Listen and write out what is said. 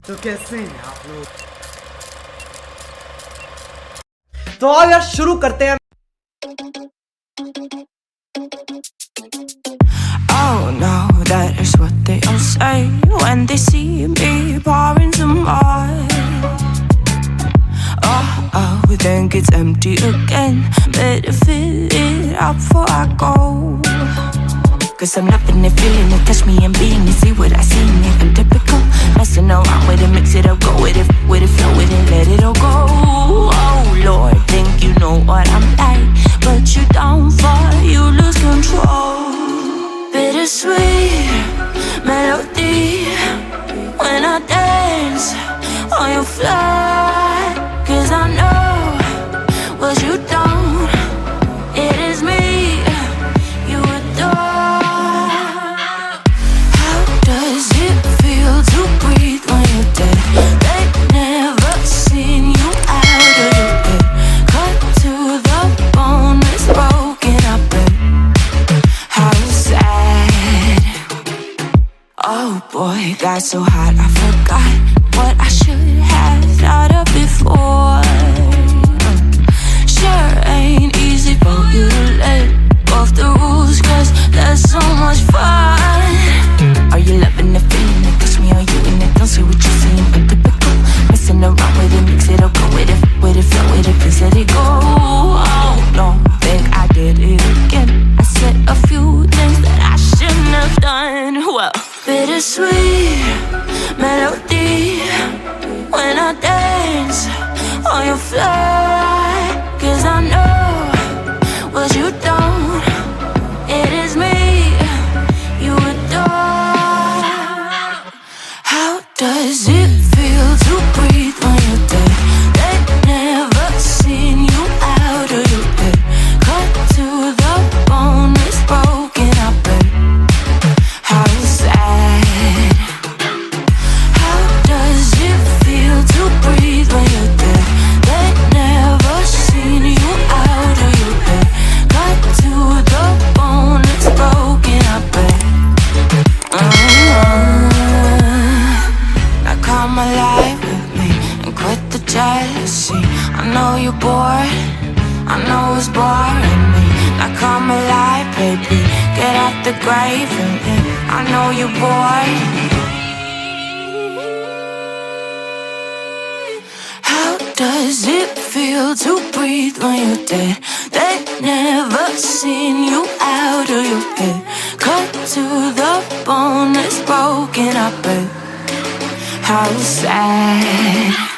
तो कैसे हैं आप लोग? तो आओ यार शुरू करते हैं। Oh no, that is what they all say when they see me pouring some more. Oh, think it's empty again. Better fill it up before I go. Cause I'm loving it, feeling it, catch me and being it. See what I see in it, I'm typical. Messing around with it, mix it up, go with it, flow with it, let it all go. Oh Lord, think you know what I'm like, but you don't fall, you lose control. Bittersweet melody when I dance on your fly. Cause I know what you don't, it is me you adore. How does it feel to breathe when you're dead? They've never seen you out of your head. Cut to the bone, it's broken up and how sad. Oh boy, got so hot I forgot what I should have thought of before. Sure ain't easy for you to let go of the rules, cause there's so much fun. Are you loving the feeling it? Touch me, are you in it? Don't say what you're saying, but typical. Messing around with it, mix it up, go with it, flow with it, please let it go. Oh, don't think I did it again. I said a few things that I shouldn't have done. Well, bittersweet melody when I dance on your fly. Cause I know what you don't, it is me you adore. How does it feel to breathe when you're dead? They've never seen you out of your head. Cut to the bone, it's broken up and how sad. How does it feel to breathe when you're dead? They've never seen you out of your head. Cut to the bone, it's broken up Now come alive with me and quit the jealousy. I know you're bored, I know it's boring me. Now come alive, baby, get out the grave and I know you're bored. How does it feel to breathe when you're dead? They've never seen you out of your head. Cut to the bone, it's broken up, how sad.